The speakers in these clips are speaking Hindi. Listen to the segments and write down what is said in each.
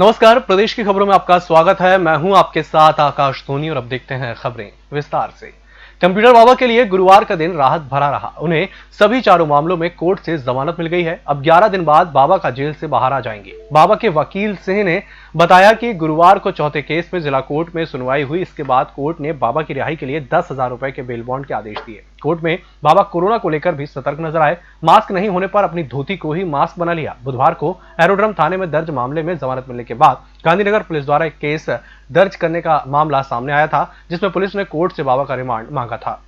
नमस्कार, प्रदेश की खबरों में आपका स्वागत है। मैं हूं आपके साथ आकाश धोनी और अब देखते हैं खबरें विस्तार से। कंप्यूटर बाबा के लिए गुरुवार का दिन राहत भरा रहा। उन्हें सभी चारों मामलों में कोर्ट से जमानत मिल गई है। अब 11 दिन बाद बाबा का जेल से बाहर आ जाएंगे। बाबा के वकील सिंह ने बताया कि गुरुवार को चौथे केस में जिला कोर्ट में सुनवाई हुई। इसके बाद कोर्ट ने बाबा की रिहाई के लिए 10,000 रुपए के बेल बॉन्ड के आदेश दिए। कोर्ट में बाबा कोरोना को लेकर भी सतर्क नजर आए। मास्क नहीं होने पर अपनी धोती को ही मास्क बना लिया। बुधवार को एरोड्रम थाने में दर्ज मामले में जमानत मिलने के बाद गांधीनगर पुलिस द्वारा एक केस दर्ज करने का मामला सामने आया था, जिसमें पुलिस ने कोर्ट से बाबा का रिमांड मांगा था।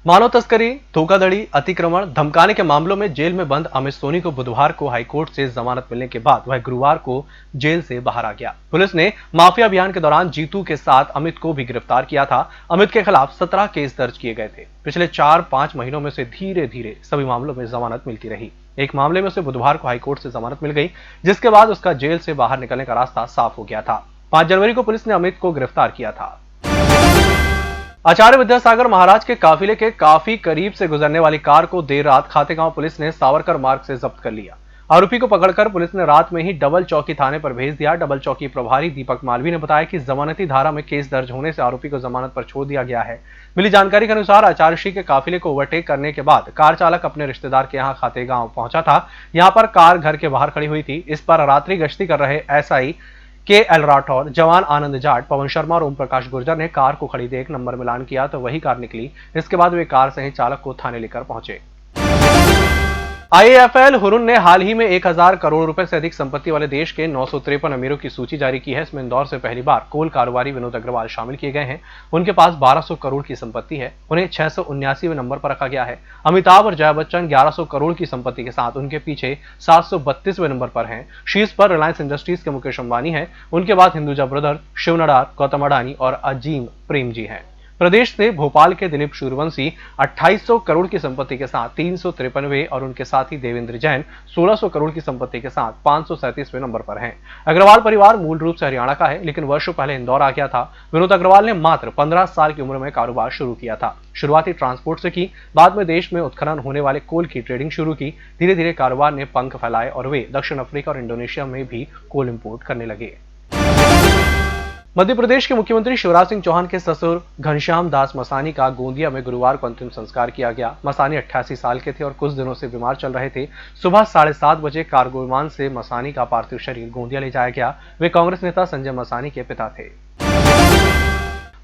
मानव तस्करी, धोखाधड़ी, अतिक्रमण, धमकाने के मामलों में जेल में बंद अमित सोनी को बुधवार को हाईकोर्ट से जमानत मिलने के बाद वह गुरुवार को जेल से बाहर आ गया। पुलिस ने माफिया अभियान के दौरान जीतू के साथ अमित को भी गिरफ्तार किया था। अमित के खिलाफ 17 केस दर्ज किए गए थे। पिछले 4-5 महीनों में से धीरे धीरे सभी मामलों में जमानत मिलती रही। एक मामले में उसे बुधवार को हाईकोर्ट से जमानत मिल गई, जिसके बाद उसका जेल से बाहर निकलने का रास्ता साफ हो गया था। 5 जनवरी को पुलिस ने अमित को गिरफ्तार किया था। आचार्य विद्यासागर महाराज के काफिले के काफी करीब से गुजरने वाली कार को देर रात खातेगांव पुलिस ने सावरकर मार्ग से जब्त कर लिया। आरोपी को पकड़कर पुलिस ने रात में ही डबल चौकी थाने पर भेज दिया। डबल चौकी प्रभारी दीपक मालवी ने बताया कि जमानती धारा में केस दर्ज होने से आरोपी को जमानत पर छोड़ दिया गया है। मिली जानकारी के अनुसार आचार्य श्री के काफिले को ओवरटेक करने के बाद कार चालक अपने रिश्तेदार के यहाँ खातेगांव पहुंचा था। यहाँ पर कार घर के बाहर खड़ी हुई थी। इस पर रात्रि गश्ती कर रहे एसआई के.एल. राठौर, जवान आनंद जाट, पवन शर्मा और ओम प्रकाश गुर्जर ने कार को खड़ी देख नंबर मिलान किया तो वही कार निकली। इसके बाद वे कार सहित चालक को थाने लेकर पहुंचे। आईएफएल हुरुन ने हाल ही में 1000 करोड़ रुपए से अधिक संपत्ति वाले देश के 953 अमीरों की सूची जारी की है। इसमें इंदौर से पहली बार कोल कारोबारी विनोद अग्रवाल शामिल किए गए हैं। उनके पास 1200 करोड़ की संपत्ति है। उन्हें 679वें नंबर पर रखा गया है। अमिताभ और जया बच्चन 1100 करोड़ की संपत्ति के साथ उनके पीछे 732वें नंबर पर हैं। शीर्ष पर रिलायंस इंडस्ट्रीज के मुकेश अंबानी है। उनके बाद हिंदुजा ब्रदर, शिव नडार, गौतम अडानी और अजीम प्रेमजी हैं। प्रदेश से भोपाल के दिलीप सूर्यवंशी 2800 करोड़ की संपत्ति के साथ 353वें और उनके साथी देवेंद्र जैन 1600 करोड़ की संपत्ति के साथ 537वें नंबर पर हैं। अग्रवाल परिवार मूल रूप से हरियाणा का है, लेकिन वर्षों पहले इंदौर आ गया था। विनोद अग्रवाल ने मात्र 15 साल की उम्र में कारोबार शुरू किया था। शुरुआती ट्रांसपोर्ट से की, बाद में देश में उत्खनन होने वाले कोल की ट्रेडिंग शुरू की। धीरे धीरे कारोबार ने पंख फैलाए और वे दक्षिण अफ्रीका और इंडोनेशिया में भी कोल इंपोर्ट करने लगे। मध्य प्रदेश के मुख्यमंत्री शिवराज सिंह चौहान के ससुर घनश्याम दास मसानी का गोंदिया में गुरुवार को अंतिम संस्कार किया गया। मसानी 88 साल के थे और कुछ दिनों से बीमार चल रहे थे। सुबह 7:30 बजे कार्गो विमान से मसानी का पार्थिव शरीर गोंदिया ले जाया गया। वे कांग्रेस नेता संजय मसानी के पिता थे।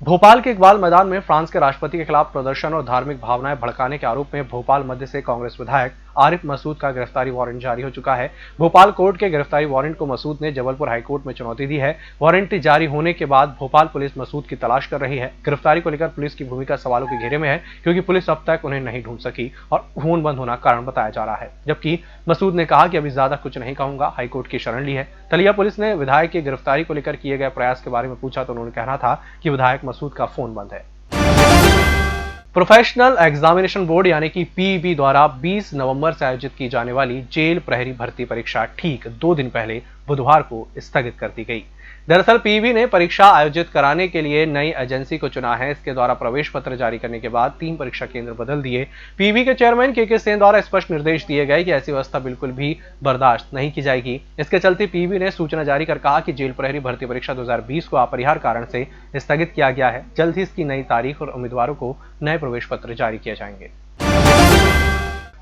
भोपाल के इकबाल मैदान में फ्रांस के राष्ट्रपति के खिलाफ प्रदर्शन और धार्मिक भावनाएं भड़काने के आरोप में भोपाल मध्य से कांग्रेस विधायक आरिफ मसूद का गिरफ्तारी वारंट जारी हो चुका है। भोपाल कोर्ट के गिरफ्तारी वारंट को मसूद ने जबलपुर हाईकोर्ट में चुनौती दी है। वारंट जारी होने के बाद भोपाल पुलिस मसूद की तलाश कर रही है। गिरफ्तारी को लेकर पुलिस की भूमिका सवालों के घेरे में है, क्योंकि पुलिस अब तक उन्हें नहीं ढूंढ सकी और फोन बंद होना कारण बताया जा रहा है। जबकि मसूद ने कहा कि अभी ज्यादा कुछ नहीं कहूंगा, हाईकोर्ट की शरण ली है। तलिया पुलिस ने विधायक की गिरफ्तारी को लेकर किए गए प्रयास के बारे में पूछा तो उन्होंने कहना था कि विधायक मसूद का फोन बंद है। प्रोफेशनल एग्जामिनेशन बोर्ड यानी कि पीईबी द्वारा 20 नवंबर से आयोजित की जाने वाली जेल प्रहरी भर्ती परीक्षा ठीक 2 दिन पहले बुधवार को स्थगित कर दी गई। दरअसल पीईबी ने परीक्षा आयोजित कराने के लिए नई एजेंसी को चुना है। इसके द्वारा प्रवेश पत्र जारी करने के बाद 3 परीक्षा केंद्र बदल दिए। पीईबी के चेयरमैन के सेन द्वारा स्पष्ट निर्देश दिए गए कि ऐसी व्यवस्था बिल्कुल भी बर्दाश्त नहीं की जाएगी। इसके चलते पीईबी ने सूचना जारी कर कहा कि जेल प्रहरी भर्ती परीक्षा 2020 को अपरिहार्य कारण से स्थगित किया गया है। जल्द ही इसकी नई तारीख और उम्मीदवारों को नए प्रवेश पत्र जारी किए जाएंगे।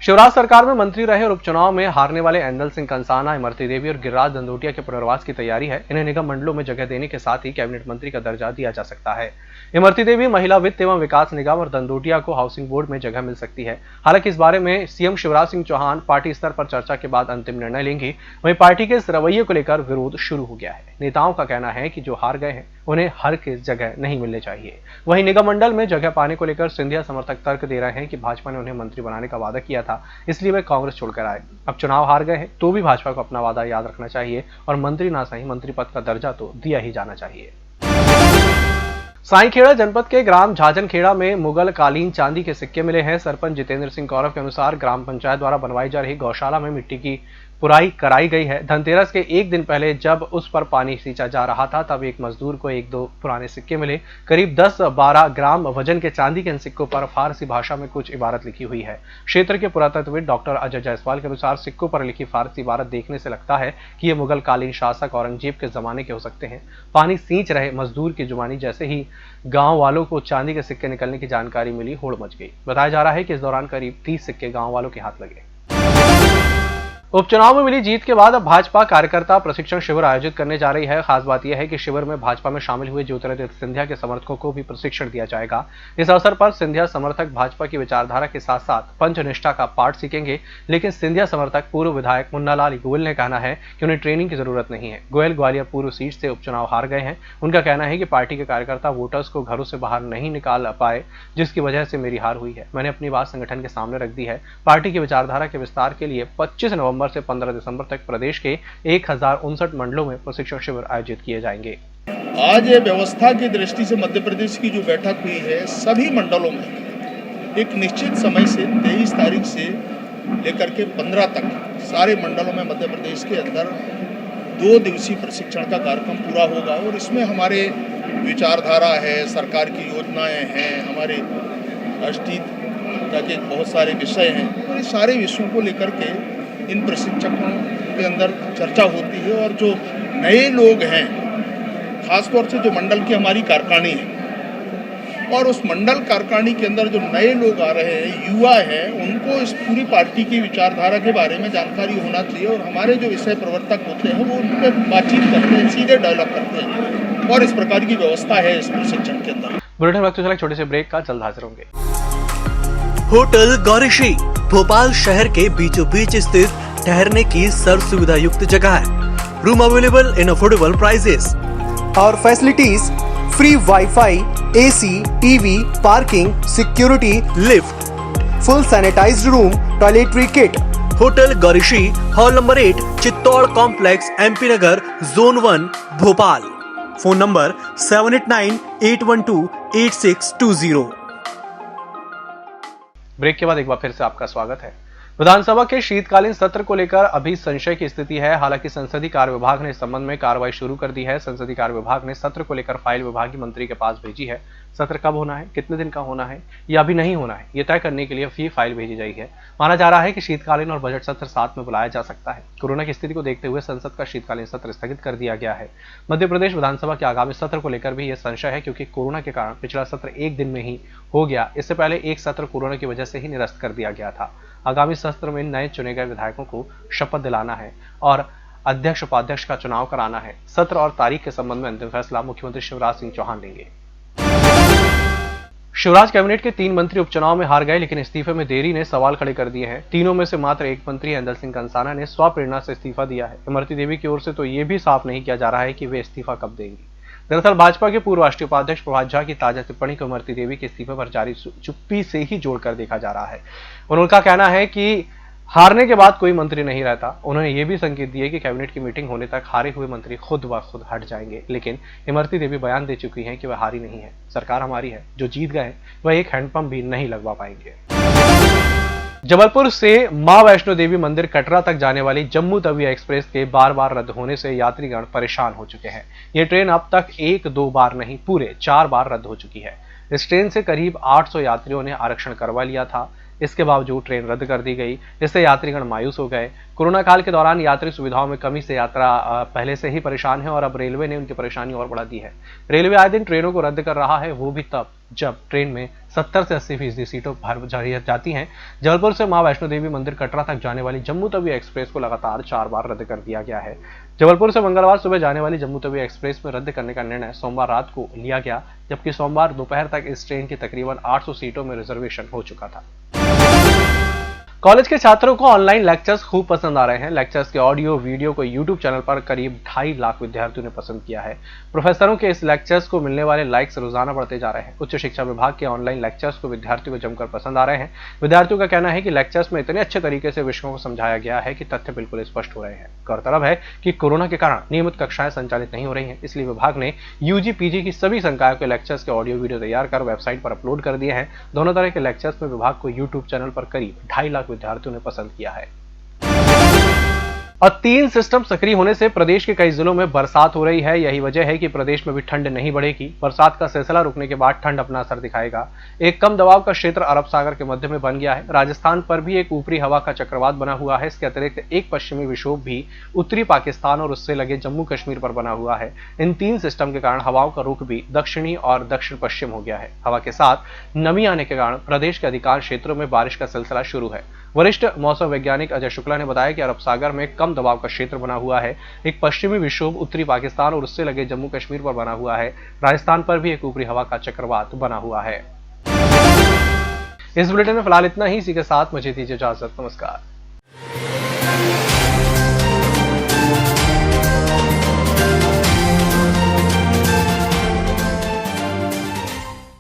शिवराज सरकार में मंत्री रहे और उपचुनाव में हारने वाले एंदल सिंह कंसाना, इमरती देवी और गिरिराज दंदोटिया के पुनर्वास की तैयारी है। इन्हें निगम मंडलों में जगह देने के साथ ही कैबिनेट मंत्री का दर्जा दिया जा सकता है। इमरती देवी महिला वित्त एवं विकास निगम और दंदोटिया को हाउसिंग बोर्ड में जगह मिल सकती है। हालांकि इस बारे में सीएम शिवराज सिंह चौहान पार्टी स्तर पर चर्चा के बाद अंतिम निर्णय लेंगे। वहीं पार्टी के इस रवैये को लेकर विरोध शुरू हो गया है। नेताओं का कहना है कि जो हार गए हैं उन्हें हर किस जगह नहीं मिलनी चाहिए। वहीं निगम मंडल में जगह पाने को लेकर सिंधिया समर्थक तर्क दे रहे हैं कि भाजपा ने उन्हें मंत्री बनाने का वादा किया था, इसलिए वे कांग्रेस छोड़कर आए। अब चुनाव हार गए हैं तो भी भाजपा को अपना वादा याद रखना चाहिए और मंत्री ना सही मंत्री पद का दर्जा तो दिया ही जाना चाहिए। साईखेड़ा जनपद के ग्राम झाजनखेड़ा में मुगल कालीन चांदी के सिक्के मिले हैं। सरपंच जितेंद्र सिंह कौरव के अनुसार ग्राम पंचायत द्वारा बनवाई जा रही गौशाला में मिट्टी की पुराई कराई गई है। धनतेरस के एक दिन पहले जब उस पर पानी सींचा जा रहा था तब एक मजदूर को एक दो पुराने सिक्के मिले। करीब 10-12 ग्राम वजन के चांदी के इन सिक्कों पर फारसी भाषा में कुछ इबारत लिखी हुई है। क्षेत्र के पुरातत्वविद डॉक्टर अजय जायसवाल के अनुसार सिक्कों पर लिखी फारसी इबारत देखने से लगता है कि ये मुगल कालीन शासक औरंगजेब के जमाने के हो सकते हैं। पानी सींच रहे मजदूर की जुबानी जैसे ही गांव वालों को चांदी के सिक्के निकलने की जानकारी मिली, होड़ मच गई। बताया जा रहा है कि इस दौरान करीब 30 सिक्के गांव वालों के हाथ लगे। उपचुनाव में मिली जीत के बाद अब भाजपा कार्यकर्ता प्रशिक्षण शिविर आयोजित करने जा रही है। खास बात यह है कि शिविर में भाजपा में शामिल हुए ज्योतिरादित्य सिंधिया के समर्थकों को भी प्रशिक्षण दिया जाएगा। इस अवसर पर सिंधिया समर्थक भाजपा की विचारधारा के साथ साथ पंचनिष्ठा का पाठ सीखेंगे। लेकिन सिंधिया समर्थक पूर्व विधायक मुन्नालाल गोयल ने कहना है कि उन्हें ट्रेनिंग की जरूरत नहीं है। गोयल ग्वालियर पूर्व सीट से उपचुनाव हार गए हैं। उनका कहना है कि पार्टी के कार्यकर्ता वोटर्स को घरों से बाहर नहीं निकाल पाए, जिसकी वजह से मेरी हार हुई है। मैंने अपनी बात संगठन के सामने रख दी है। पार्टी की विचारधारा के विस्तार के लिए 25 नवंबर से 15 दिसंबर तक प्रदेश के 1059 मंडलों में प्रशिक्षण शिविर आयोजित किए जाएंगे। आज ये व्यवस्था की दृष्टि से मध्य प्रदेश की जो बैठक हुई है, सभी मंडलों में एक निश्चित समय से 23 तारीख से लेकर के 15 तक सारे मंडलों में मध्य प्रदेश के अंदर 2 दिवसीय प्रशिक्षण का कार्यक्रम पूरा होगा। और इसमें हमारे विचारधारा है, सरकार की योजनाएं हैं, हमारे राष्ट्रीय के बहुत सारे विषय हैं, और ये सारे विषयों को लेकर के इन प्रशिक्षकों के अंदर चर्चा होती है। और जो नए लोग हैं, खासतौर से जो मंडल की हमारी कारखानी है, और उस मंडल कारखानी के अंदर जो नए लोग आ रहे हैं, युवा हैं, उनको इस पूरी पार्टी की विचारधारा के बारे में जानकारी होना चाहिए। और हमारे जो विषय प्रवर्तक होते हैं वो उन पर बातचीत करते हैं, सीधे डायलॉग करते हैं, और इस प्रकार की व्यवस्था है इस प्रशिक्षण के अंदर। बुलेटिन वक्त चला छोटे से ब्रेक का, जल्द हाजिर होंगे। होटल गौरीश्री भोपाल शहर के बीचों बीच स्थित ठहरने की सर्व सुविधा युक्त जगह है। Room available in affordable prices और facilities free wifi, AC, TV, parking, security, lift, full sanitised room, toiletry kit. Hotel Gaurishree, hall number 8, Chittor complex, MP Nagar, zone 1, Bhopal. Phone number 7898128620। Break के बाद एक बार फिर से आपका स्वागत है। विधानसभा के शीतकालीन सत्र को लेकर अभी संशय की स्थिति है। हालांकि संसदीय कार्य विभाग ने इस संबंध में कार्रवाई शुरू कर दी है। संसदीय कार्य विभाग ने सत्र को लेकर फाइल विभागीय मंत्री के पास भेजी है। सत्र कब होना है, कितने दिन का होना है या अभी नहीं होना है, यह तय करने के लिए फाइल भेजी गई है। माना जा रहा है कि शीतकालीन और बजट सत्र साथ में बुलाया जा सकता है। कोरोना की स्थिति को देखते हुए संसद का शीतकालीन सत्र स्थगित कर दिया गया है। मध्य प्रदेश विधानसभा के आगामी सत्र को लेकर भी यह संशय है, क्योंकि कोरोना के कारण पिछला सत्र एक दिन में ही हो गया। इससे पहले एक सत्र कोरोना की वजह से ही निरस्त कर दिया गया था। आगामी सत्र में नए चुने गए विधायकों को शपथ दिलाना है और अध्यक्ष उपाध्यक्ष का चुनाव कराना है। सत्र और तारीख के संबंध में अंतिम फैसला मुख्यमंत्री शिवराज सिंह चौहान लेंगे। शिवराज कैबिनेट के 3 मंत्री उपचुनाव में हार गए, लेकिन इस्तीफे में देरी ने सवाल खड़े कर दिए हैं। तीनों में से मात्र एक मंत्री इंदल सिंह कंसाना ने स्वप्रेरणा से इस्तीफा दिया है। इमरती देवी की ओर से तो यह भी साफ नहीं किया जा रहा है कि वे इस्तीफा कब देंगी। दरअसल भाजपा के पूर्व राष्ट्रीय उपाध्यक्ष प्रभात झा की ताजा टिप्पणी को इमरती देवी के इस्तीफे पर जारी चुप्पी से ही जोड़कर देखा जा रहा है। उनका कहना है कि हारने के बाद कोई मंत्री नहीं रहता। उन्होंने ये भी संकेत दिए कि कैबिनेट की मीटिंग होने तक हारे हुए मंत्री खुद ब खुद हट जाएंगे। लेकिन इमरती देवी बयान दे चुकी हैं कि वह हारी नहीं है, सरकार हमारी है। जो जीत गए वह एक हैंडपंप भी नहीं लगवा पाएंगे। जबलपुर से मां वैष्णो देवी मंदिर कटरा तक जाने वाली जम्मू तवी एक्सप्रेस के बार-बार रद्द होने से यात्रीगण परेशान हो चुके हैं। यह ट्रेन अब तक 1-2 बार नहीं, पूरे 4 बार रद्द हो चुकी है। इस ट्रेन से करीब 800 यात्रियों ने आरक्षण करवा लिया था। इसके बावजूद ट्रेन रद्द कर दी गई। इससे यात्रीगण मायूस हो गए। कोरोना काल के दौरान यात्री सुविधाओं में कमी से यात्रा पहले से ही परेशान है और अब रेलवे ने उनकी परेशानी और बढ़ा दी है। रेलवे आए दिन ट्रेनों को रद्द कर रहा है, वो भी तब जब ट्रेन में 70 से 80% सीटों भर जाती हैं। जबलपुर से मां वैष्णो देवी मंदिर कटरा तक जाने वाली जम्मू तवी एक्सप्रेस को लगातार 4 बार रद्द कर दिया गया है। जबलपुर से मंगलवार सुबह जाने वाली जम्मू तवी एक्सप्रेस में रद्द करने का निर्णय सोमवार रात को लिया गया, जबकि सोमवार दोपहर तक इस ट्रेन की तकरीबन 800 सीटों में रिजर्वेशन हो चुका था। कॉलेज के छात्रों को ऑनलाइन लेक्चर्स खूब पसंद आ रहे हैं। लेक्चर्स के ऑडियो वीडियो को यूट्यूब चैनल पर करीब 2.5 लाख विद्यार्थियों ने पसंद किया है। प्रोफेसरों के इस लेक्चर्स को मिलने वाले लाइक्स रोजाना बढ़ते जा रहे हैं। उच्च शिक्षा विभाग के ऑनलाइन लेक्चर्स को विद्यार्थियों को जमकर पसंद आ रहे हैं। विद्यार्थियों का कहना है कि लेक्चर्स में इतने अच्छे तरीके से विषयों को समझाया गया है कि तथ्य बिल्कुल स्पष्ट हो रहे हैं। गौरतलब है कि कोरोना के कारण नियमित कक्षाएं संचालित नहीं हो रही हैं, इसलिए विभाग ने यूजी पीजी की सभी संकायों के लेक्चर्स के ऑडियो वीडियो तैयार कर वेबसाइट पर अपलोड कर दिए हैं। दोनों तरह के लेक्चर्स में विभाग को यूट्यूब चैनल पर करीब 2.5 लाख विद्यार्थियों ने पसंद किया है। और 3 सिस्टम सक्रिय होने से प्रदेश के कई जिलों में बरसात हो रही है। यही वजह है कि प्रदेश में भी ठंड नहीं बढ़ेगी। बरसात का सिलसिला रुकने के बाद ठंड अपना असर दिखाएगा। एक कम दबाव का क्षेत्र अरब सागर के मध्य में बन गया है। राजस्थान पर भी एक ऊपरी हवा का चक्रवात बना हुआ है। इसके अतिरिक्त एक पश्चिमी विक्षोभ भी उत्तरी पाकिस्तान और उससे लगे जम्मू कश्मीर पर बना हुआ है। इन 3 सिस्टम के कारण हवाओं का रुख भी दक्षिणी और दक्षिण पश्चिम हो गया है। हवा के साथ नमी आने के कारण प्रदेश के अधिकांश क्षेत्रों में बारिश का सिलसिला शुरू है। वरिष्ठ मौसम वैज्ञानिक अजय शुक्ला ने बताया कि अरब सागर में कम दबाव का क्षेत्र बना हुआ है। एक पश्चिमी विक्षोभ उत्तरी पाकिस्तान और उससे लगे जम्मू कश्मीर पर बना हुआ है। राजस्थान पर भी एक ऊपरी हवा का चक्रवात बना हुआ है। इस बुलेटिन में फिलहाल इतना ही। इसी के साथ मुझे दीजिए इजाजत। नमस्कार।